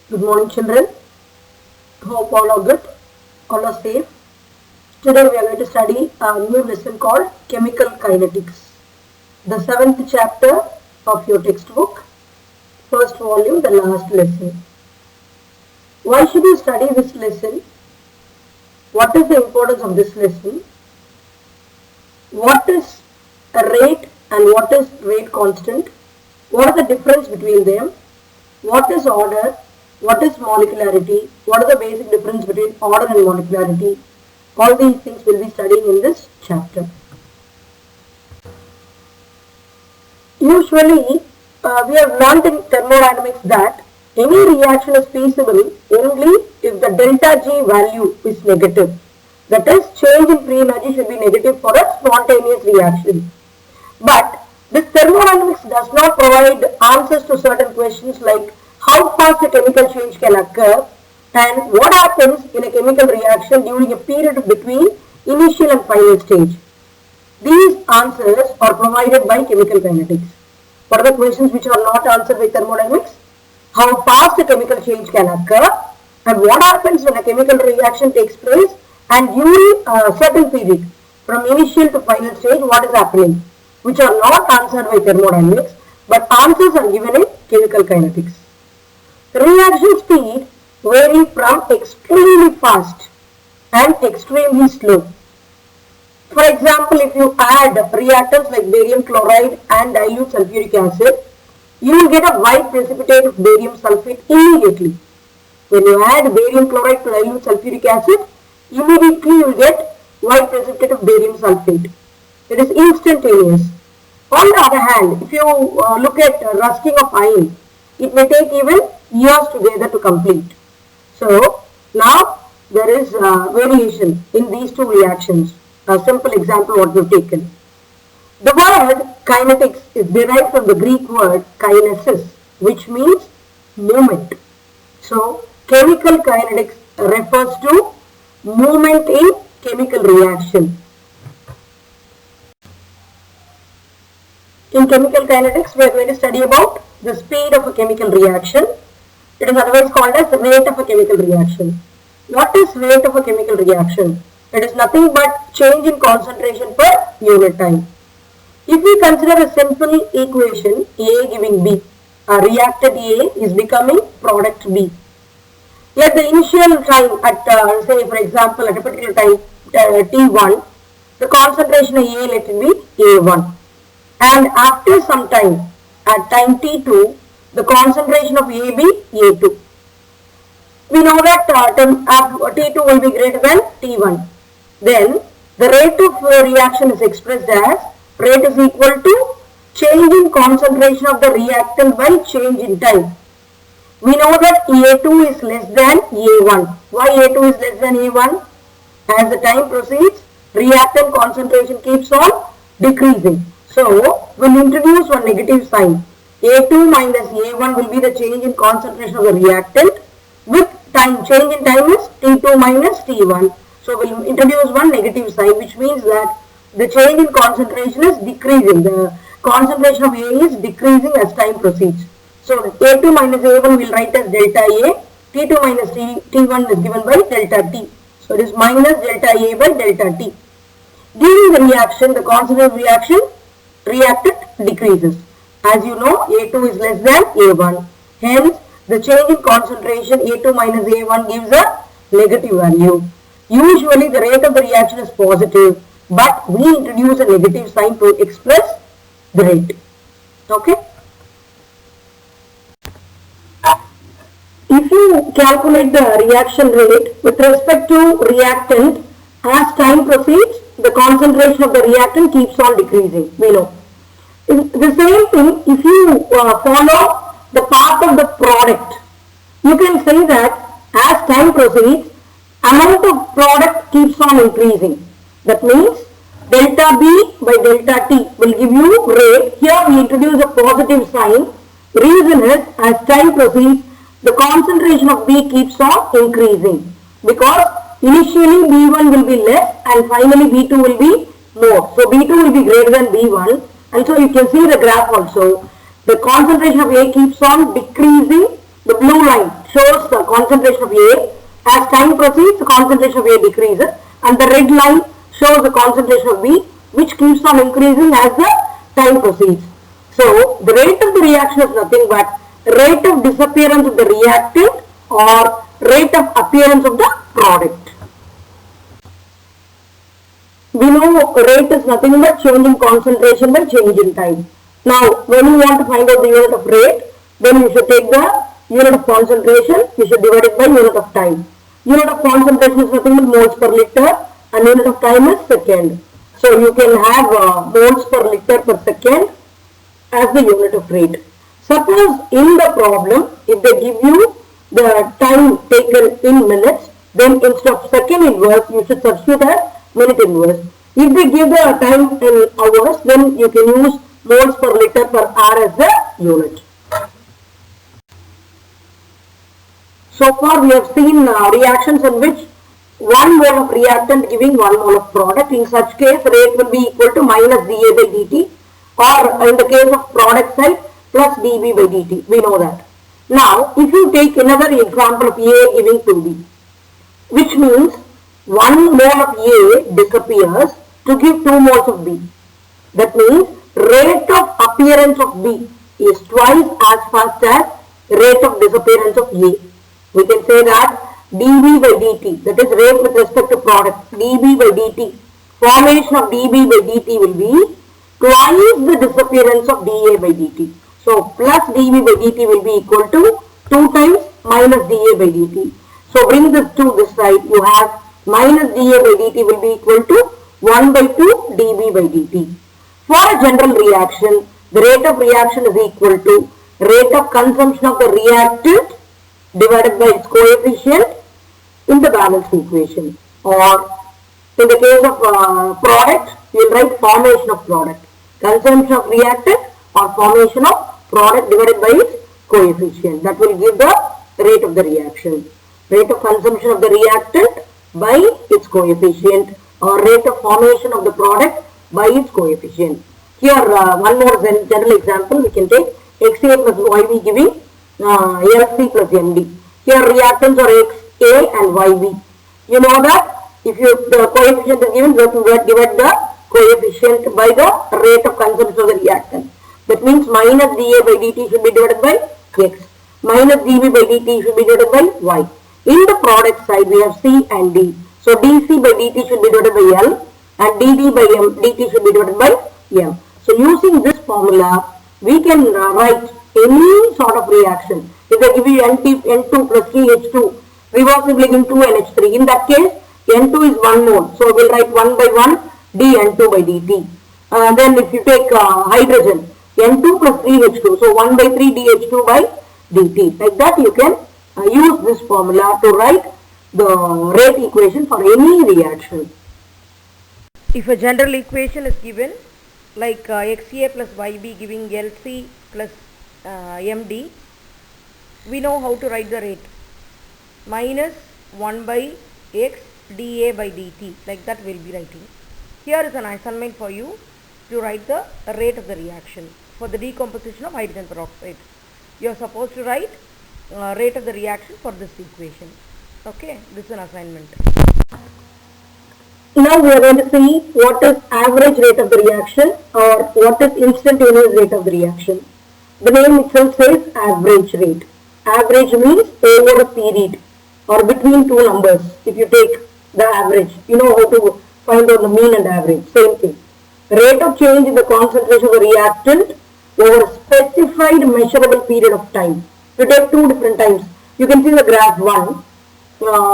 Good morning, children. Hope all are good, all are safe. Today we are going to study a new lesson called Chemical Kinetics, the 7th chapter of your textbook, first volume, the last lesson. Why should you study this lesson? What is the importance of this lesson? What is a rate and what is rate constant? What is the difference between them? What is order? What is molecularity? What is the basic difference between order and molecularity? All these things we'll be studying in this chapter. Usually, we have learned in thermodynamics that any reaction is feasible only if the delta G value is negative. That is, change in free energy should be negative for a spontaneous reaction. But this thermodynamics does not provide answers to certain questions like how fast a chemical change can occur and what happens in a chemical reaction during a period between initial and final stage. These answers are provided by chemical kinetics. What are the questions which are not answered by thermodynamics? How fast a chemical change can occur and what happens when a chemical reaction takes place and during a certain period from initial to final stage what is happening, which are not answered by thermodynamics but answers are given in chemical kinetics. Reaction speed vary from extremely fast and extremely slow. For example, if you add reactants like barium chloride and dilute sulfuric acid, you will get a white precipitate of barium sulfate immediately. When you add barium chloride to dilute sulfuric acid, immediately you will get white precipitate of barium sulfate. It is instantaneous. On the other hand, if you look at rusting of iron, it may take even years together to complete. So, now there is variation in these two reactions. A simple example what we have taken. The word kinetics is derived from the Greek word kinesis, which means movement. So, chemical kinetics refers to movement in chemical reaction. In chemical kinetics, we are going to study about the speed of a chemical reaction. It is otherwise called as the rate of a chemical reaction. What is rate of a chemical reaction? It is nothing but change in concentration per unit time. If we consider a simple equation A giving B, a reactant A is becoming product B. At the initial time at say for example at a particular time T1, the concentration of A let it be A1. And after some time at time T2, the concentration of AB A2. We know that T2 will be greater than T1. Then the rate of reaction is expressed as rate is equal to change in concentration of the reactant by change in time. We know that A2 is less than A1. Why A2 is less than A1? As the time proceeds, reactant concentration keeps on decreasing. So, we'll introduce one negative sign. A2 minus A1 will be the change in concentration of the reactant with time. Change in time is T2 minus T1. So, we'll introduce one negative sign which means that the change in concentration is decreasing. The concentration of A is decreasing as time proceeds. So, A2 minus A1 will write as delta A. T2 minus T1 is given by delta T. So, it is minus delta A by delta T. During the reaction, the concentration of reactant decreases. As you know, A2 is less than A1. Hence, the change in concentration A2 minus A1 gives a negative value. Usually, the rate of the reaction is positive, but we introduce a negative sign to express the rate. Okay? If you calculate the reaction rate with respect to reactant, as time proceeds, the concentration of the reactant keeps on decreasing. We know. The same thing, if you follow the path of the product, you can say that as time proceeds, amount of product keeps on increasing. That means delta B by delta T will give you rate. Here we introduce a positive sign. Reason is as time proceeds, the concentration of B keeps on increasing because initially B1 will be less and finally B2 will be more. So B2 will be greater than B1. And so you can see the graph also. The concentration of A keeps on decreasing The blue line shows the concentration of A. As time proceeds, the concentration of A decreases, and the red line shows the concentration of B, which keeps on increasing as the time proceeds. So, the rate of the reaction is nothing but rate of disappearance of the reactant or rate of appearance of the product. We know rate is nothing but change in concentration by change in time. Now, when you want to find out the unit of rate, then you should take the unit of concentration, you should divide it by unit of time. Unit of concentration is nothing but moles per liter and unit of time is second. So, you can have moles per liter per second as the unit of rate. Suppose in the problem, if they give you the time taken in minutes, then instead of second inverse, you should substitute as minute inverse. If they give the time in hours, then you can use moles per liter per hour as the unit. So far we have seen reactions in which 1 mole of reactant giving 1 mole of product. In such case, rate will be equal to minus dA by dt, or in the case of product side, plus dB by dt. We know that. Now, if you take another example of A giving 2B, which means 1 mole of A disappears to give 2 moles of B. That means rate of appearance of B is twice as fast as rate of disappearance of A. We can say that dB by dt, that is rate with respect to product, dB by dt, formation of dB by dt will be twice the disappearance of dA by dt. So, plus dB by dt will be equal to 2 times minus dA by dt. So, bring this to this side, you have minus dA by dt will be equal to 1 by 2 dB by dt. For a general reaction, the rate of reaction is equal to rate of consumption of the reactant divided by its coefficient in the balanced equation, or in the case of product, you will write formation of product, consumption of reactant or formation of product divided by its coefficient. That will give the rate of the reaction. Rate of consumption of the reactant by its coefficient, or rate of formation of the product by its coefficient. Here one more general example we can take XA plus YB giving LC plus MD. Here reactants are XA and YB. You know that if the coefficient is given, we have to divide the coefficient by the rate of consumption of the reactant. That means minus dA by dt should be divided by X. Minus dB by dt should be divided by Y. In the product side, we have C and D. So dC by dt should be divided by L, and dd by dt should be divided by M. So using this formula, we can write any sort of reaction. If they give you N2 plus 3H2, reversibly into NH3. In that case, N2 is 1 mole. So we will write 1 by 1 dN2 by dt. Then if you take hydrogen, N2 plus 3H2. So 1 by 3 dH2 by dt. Like that you can use this formula to write the rate equation for any reaction. If a general equation is given like XA plus YB giving LC plus MD, we know how to write the rate. Minus 1 by X dA by dt, like that we will be writing. Here is an assignment for you to write the rate of the reaction for the decomposition of hydrogen peroxide. You are supposed to write rate of the reaction for this equation. Okay, this is an assignment. Now we are going to see what is average rate of the reaction or what is instantaneous rate of the reaction. The name itself says average rate. Average means over a period or between two numbers. If you take the average, you know how to find out the mean and average. Same thing. Rate of change in the concentration of the reactant over a specified measurable period of time. You take two different times. You can see the graph 1.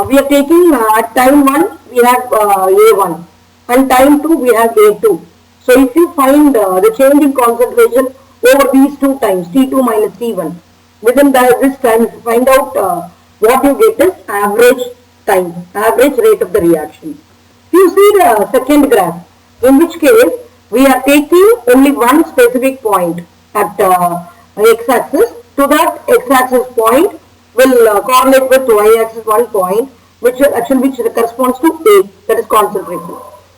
We are taking at time 1 we have A1 and time 2 we have A2. So if you find the change in concentration over these two times, T2 minus T1, within this time if you find out what you get is average time, average rate of the reaction. You see the second graph, in which case we are taking only one specific point at x-axis. To that x-axis point will correlate with y-axis one point which corresponds to A, that is concentration.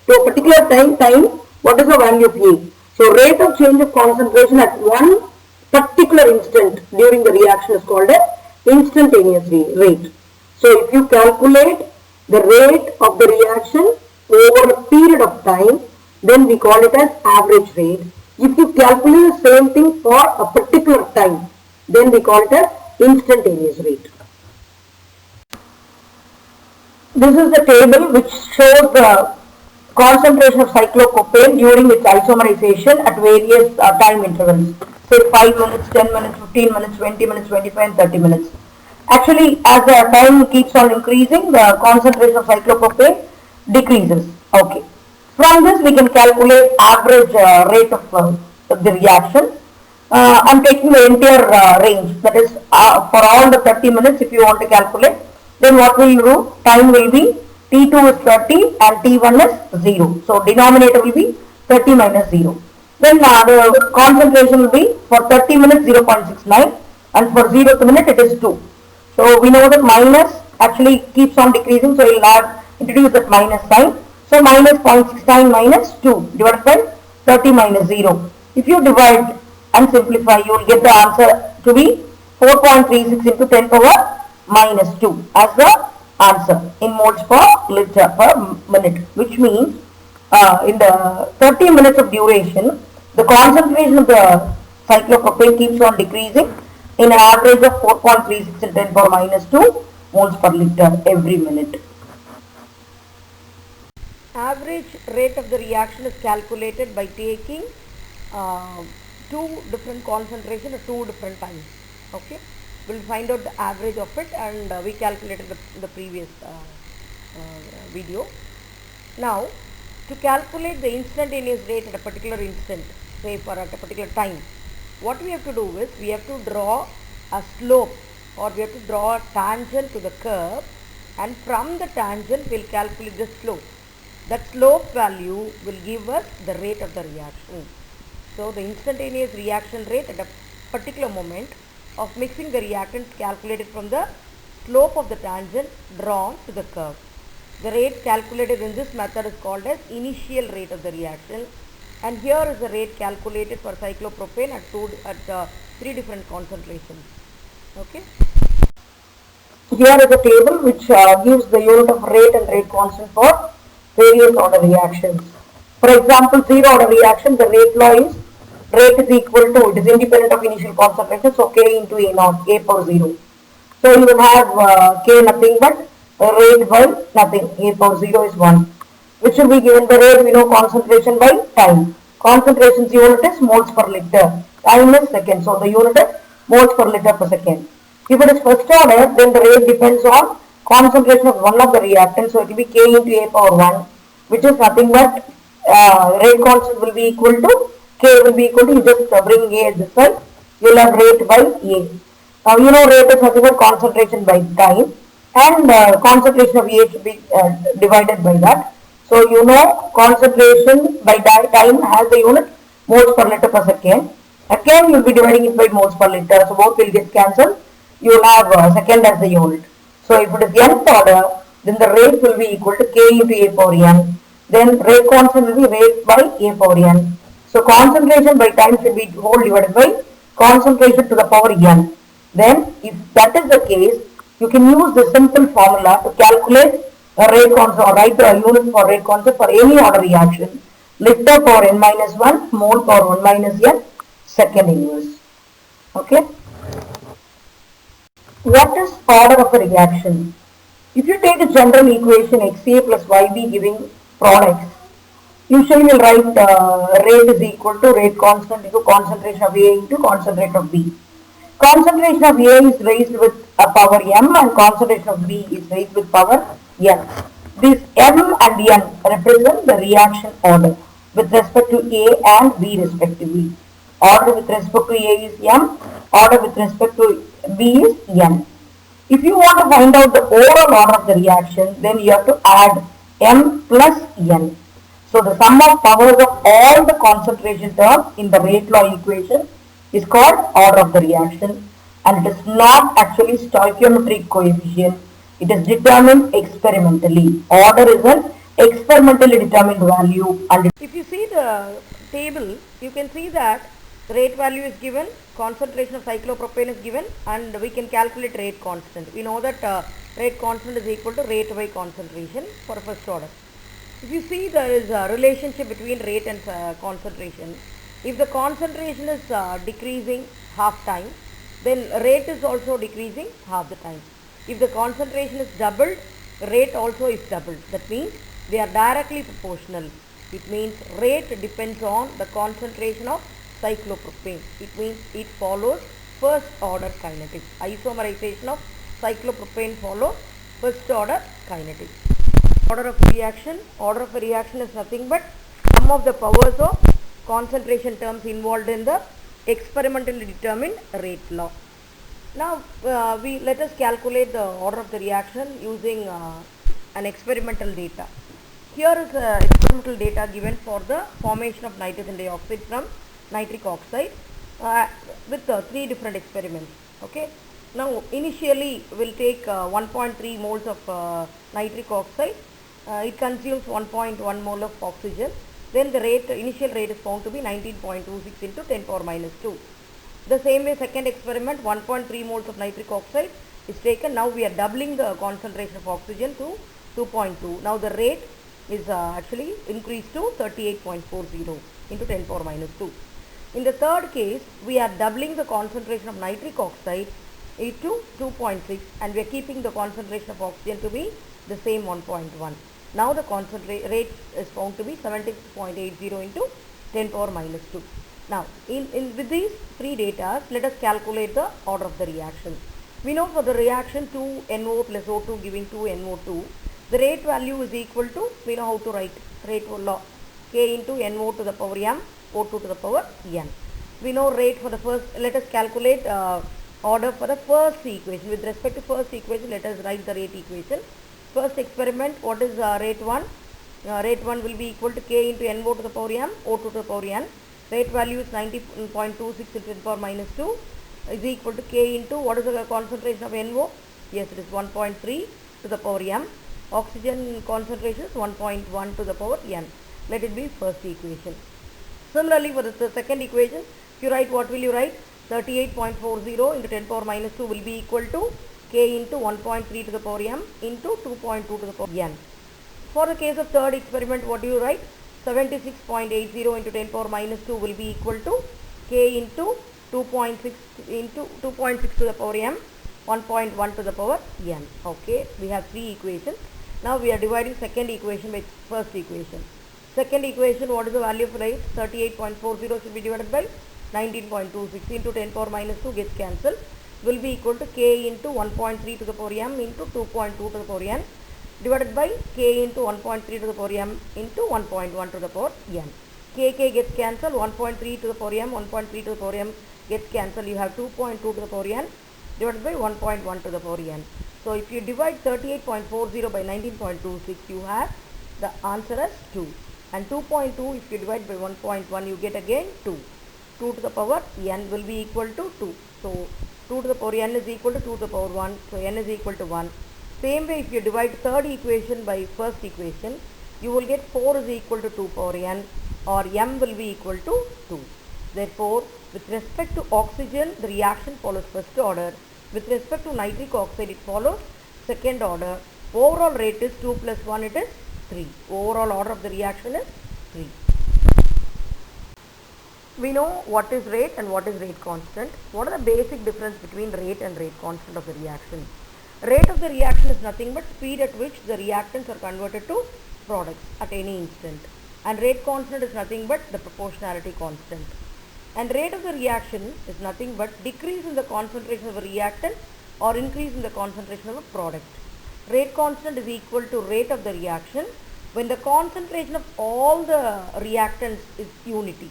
To a particular time, what is the value of A? So rate of change of concentration at one particular instant during the reaction is called as instantaneous rate. So if you calculate the rate of the reaction over a period of time, then we call it as average rate. If you calculate the same thing for a particular time, then we call it as instantaneous rate. This is the table which shows the concentration of cyclopropane during its isomerization at various time intervals. Say 5 minutes, 10 minutes, 15 minutes, 20 minutes, 25 and 30 minutes. Actually, as the time keeps on increasing, the concentration of cyclopropane decreases. Okay. From this, we can calculate average rate of the reaction. I'm taking the entire range. That is, for all the 30 minutes, if you want to calculate, then what will you do? Time will be T2 is 30 and T1 is 0. So, denominator will be 30 minus 0. Then the concentration will be for 30 minutes 0.69 and for 0th minute it is 2. So, we know that minus actually keeps on decreasing. So, we will introduce that minus sign. So, minus 0.69 minus 2 divided by 30 minus 0. If you divide and simplify, you will get the answer to be 4.36 into 10 power minus 2 as the answer in moles per liter per minute, which means in the 30 minutes of duration, the concentration of the cyclopropane keeps on decreasing in an average of 4.36 into 10 power minus 2 moles per liter every minute. Average rate of the reaction is calculated by taking two different concentrations at two different times. Okay. We'll find out the average of it, and we calculated the previous video. Now, to calculate the instantaneous rate at a particular instant, say for at a particular time, what we have to do is we have to draw a slope, or we have to draw a tangent to the curve, and from the tangent we'll calculate the slope. That slope value will give us the rate of the reaction. So, the instantaneous reaction rate at a particular moment of mixing the reactant calculated from the slope of the tangent drawn to the curve. The rate calculated in this method is called as initial rate of the reaction, and here is the rate calculated for cyclopropane at three different concentrations. Okay. Here is a table which gives the unit of rate and rate constant for various order reactions. For example, zero order reaction, the rate law is rate is equal to, it is independent of initial concentration, so K into A naught, A power 0. So you will have K nothing but rate by nothing, A power 0 is 1, which will be given the rate, we know concentration by time. Concentration's unit is moles per liter, time is second, so the unit is moles per liter per second. If it is first order, then the rate depends on concentration of one of the reactants, so it will be K into A power 1, which is nothing but rate constant will be equal to K will be equal to, you just bring A at this side, you will have rate by A. Now you know rate is nothing but concentration by time, and concentration of A should be divided by that. So you know concentration by time has the unit moles per liter per second. Again you will be dividing it by moles per liter, so both will get cancelled. You will have second as the unit. So if it is nth order, then the rate will be equal to K into A power n. Then rate constant will be rate by A power n. So concentration by time should be whole divided by concentration to the power n. Then if that is the case, you can use the simple formula to calculate a rate constant, or write the unit for rate constant for any order reaction. Liter power n minus 1, mole power 1 minus n, second inverse. Okay. What is order of a reaction? If you take a general equation XA plus YB giving products, usually we will write rate is equal to rate constant into concentration of A into concentration of B. Concentration of A is raised with a power m, and concentration of B is raised with power n. These m and n represent the reaction order with respect to A and B respectively. Order with respect to A is m, order with respect to B is n. If you want to find out the overall order of the reaction, then you have to add m plus n. So the sum of powers of all the concentration terms in the rate law equation is called order of the reaction, and it is not actually stoichiometric coefficient. It is determined experimentally. Order is an experimentally determined value. And if you see the table, you can see that The rate value is given, concentration of cyclopropane is given, and we can calculate rate constant. We know that rate constant is equal to rate by concentration for first order. If you see, there is a relationship between rate and concentration. If the concentration is decreasing half time, then rate is also decreasing half the time. If the concentration is doubled, rate also is doubled. That means they are directly proportional. It means rate depends on the concentration of cyclopropane. It means it follows first order kinetics. Isomerization of cyclopropane follows first order kinetics. Order of a reaction is nothing but sum of the powers of concentration terms involved in the experimentally determined rate law. Now let us calculate the order of the reaction using an experimental data. Here is experimental data given for the formation of nitrogen dioxide from nitric oxide with 3 different experiments. Okay. Now initially we'll take 1.3 moles of nitric oxide. It consumes 1.1 mole of oxygen. Then the initial rate is found to be 19.26 into 10 power minus 2. The same way second experiment, 1.3 moles of nitric oxide is taken. Now we are doubling the concentration of oxygen to 2.2. Now the rate is actually increased to 38.40 into 10 power minus 2. In the third case, we are doubling the concentration of nitric oxide to 2.6 and we are keeping the concentration of oxygen to be the same 1.1. Now the rate is found to be 76.80 into 10 power minus 2. Now with these 3 data, let us calculate the order of the reaction. We know for the reaction 2NO plus O2 giving 2NO2, the rate value is equal to, we know how to write rate law, K into NO to the power M, O2 to the power N. We know rate for the first, let us calculate order for the first equation. With respect to first equation, let us write the rate equation. First experiment, what is rate 1? Rate 1 will be equal to K into NO to the power M, O2 to the power N. Rate value is 90.26 into 10 power minus 2 is equal to K into, what is the concentration of NO? Yes, it is 1.3 to the power M. Oxygen concentration is 1.1 to the power N. Let it be first equation. Similarly, for the second equation, if you write, what will you write? 38.40 into 10 power minus 2 will be equal to K into 1.3 to the power M into 2.2 to the power N. For the case of third experiment, what do you write? 76.80 into 10 power minus 2 will be equal to K into 2.6 into 2.6 to the power M, 1.1 to the power N. Okay, we have 3 equations. Now we are dividing second equation by first equation. Second equation, what is the value of rate? 38.40 should be divided by 19.26 into 10 power minus 2 gets cancelled. Will be equal to K into 1.3 to the power M into 2.2 to the power N divided by K into 1.3 to the power M into 1.1 to the power N. K gets cancelled, 1.3 to the power M, 1.3 to the power M gets cancelled. You have 2.2 to the power N divided by 1.1 to the power N. So if you divide 38.40 by 19.26, you have the answer as 2. And 2.2, if you divide by 1.1, you get again 2. 2 to the power N will be equal to 2. So 2 to the power N is equal to 2 to the power 1. So N is equal to 1. Same way, if you divide third equation by first equation, you will get 4 is equal to 2 power N, or M will be equal to 2. Therefore, with respect to oxygen, the reaction follows first order. With respect to nitric oxide, it follows second order. Overall rate is 2 plus 1, it is 3. Overall order of the reaction is 3. We know what is rate and what is rate constant. What are the basic difference between rate and rate constant of the reaction? Rate of the reaction is nothing but speed at which the reactants are converted to products at any instant. And rate constant is nothing but the proportionality constant. And rate of the reaction is nothing but decrease in the concentration of a reactant or increase in the concentration of a product. Rate constant is equal to rate of the reaction when the concentration of all the reactants is unity.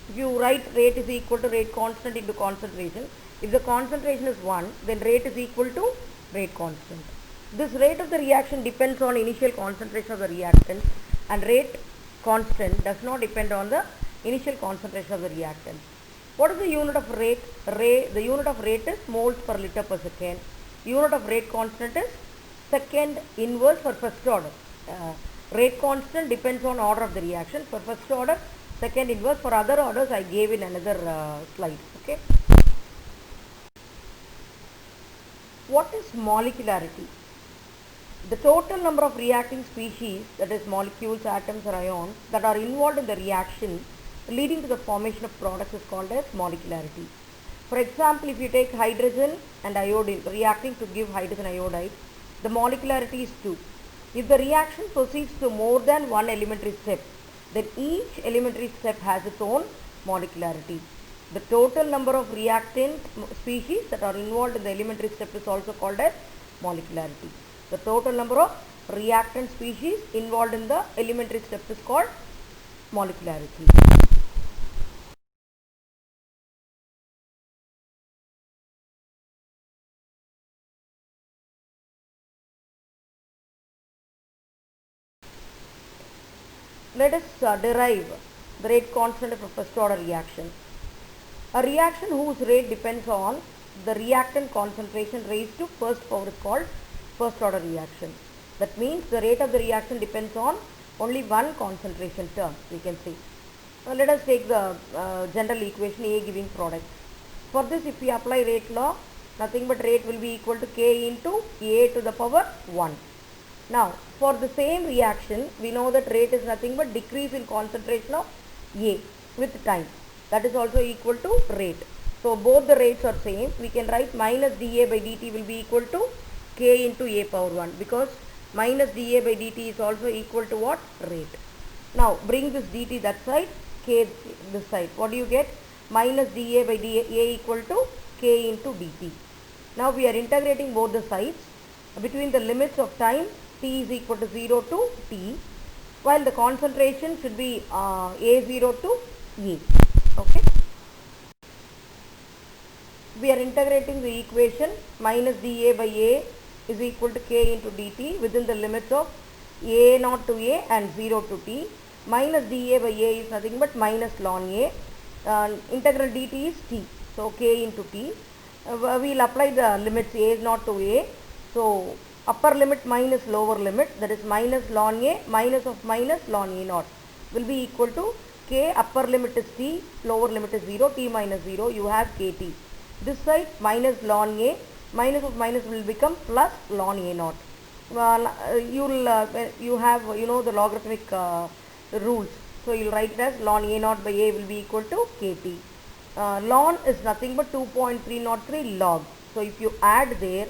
If you write rate is equal to rate constant into concentration, if the concentration is 1, then rate is equal to rate constant. This rate of the reaction depends on initial concentration of the reactant, and rate constant does not depend on the initial concentration of the reactant. What is the unit of rate? The unit of rate is moles per liter per second. Unit of rate constant is second inverse for first order. Rate constant depends on order of the reaction. For first order, second inverse. For other orders I gave in another slide. Okay. What is molecularity? The total number of reacting species, that is molecules, atoms or ions, that are involved in the reaction leading to the formation of products is called as molecularity. For example, if you take hydrogen and iodine reacting to give hydrogen iodide, the molecularity is 2. If the reaction proceeds to more than one elementary step, then each elementary step has its own molecularity. The total number of reactant species that are involved in the elementary step is also called as molecularity. The total number of reactant species involved in the elementary step is called molecularity. Let us derive the rate constant of a first order reaction. A reaction whose rate depends on the reactant concentration raised to first power is called first order reaction. That means the rate of the reaction depends on only one concentration term, we can say. Let us take the general equation A giving product. For this, if we apply rate law, nothing but rate will be equal to K into A to the power 1. Now, for the same reaction, we know that rate is nothing but decrease in concentration of A with time. That is also equal to rate. So, both the rates are same. We can write minus dA by dt will be equal to K into A power 1, because minus dA by dt is also equal to what? Rate. Now, bring this dt that side, K this side. What do you get? Minus dA by dA equal to K into dt. Now, we are integrating both the sides between the limits of time t is equal to 0 to t, while the concentration should be A0 to A. Okay. We are integrating the equation minus dA by A is equal to K into dt within the limits of A0 to A and 0 to t. Minus dA by A is nothing but minus ln A. Integral dt is t. So, K into t. We will apply the limits A0 to A. So, upper limit minus lower limit, that is minus ln A minus of minus ln A0 will be equal to K. Upper limit is t, lower limit is 0, t minus 0, you have Kt. This side minus ln A, minus of minus will become plus ln A0. You have the logarithmic rules. So, you will write it as ln A0 by A will be equal to Kt. Ln is nothing but 2.303 log. So, if you add there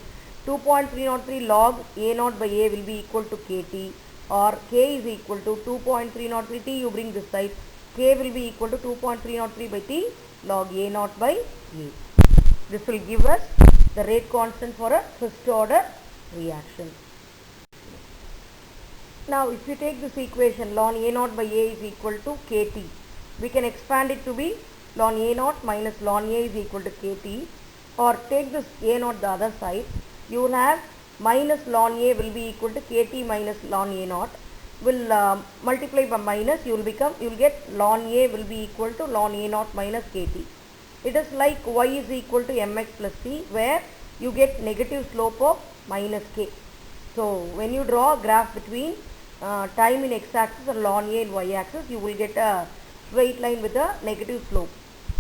2.303 log A0 by A will be equal to Kt, or K is equal to 2.303 t, you bring this side, K will be equal to 2.303 by t log A0 by A. This will give us the rate constant for a first order reaction. Now, if you take this equation ln A0 by A is equal to Kt, we can expand it to be ln A0 minus ln A is equal to Kt, or take this A0 the other side, you will have minus ln A will be equal to Kt minus ln A0, will multiply by minus, you will get ln A will be equal to ln A0 minus Kt. It is like y is equal to mx plus c, where you get negative slope of minus k. So, when you draw a graph between time in x axis and ln A in y axis, you will get a straight line with a negative slope.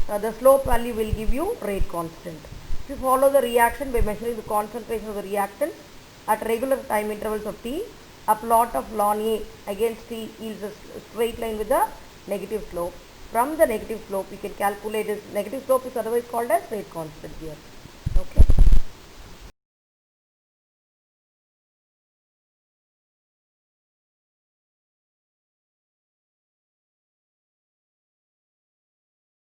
The slope value will give you rate constant. If you follow the reaction by measuring the concentration of the reactants at regular time intervals of t, a plot of ln A against t yields a straight line with a negative slope. From the negative slope, we can calculate this. Negative slope is otherwise called as rate constant here.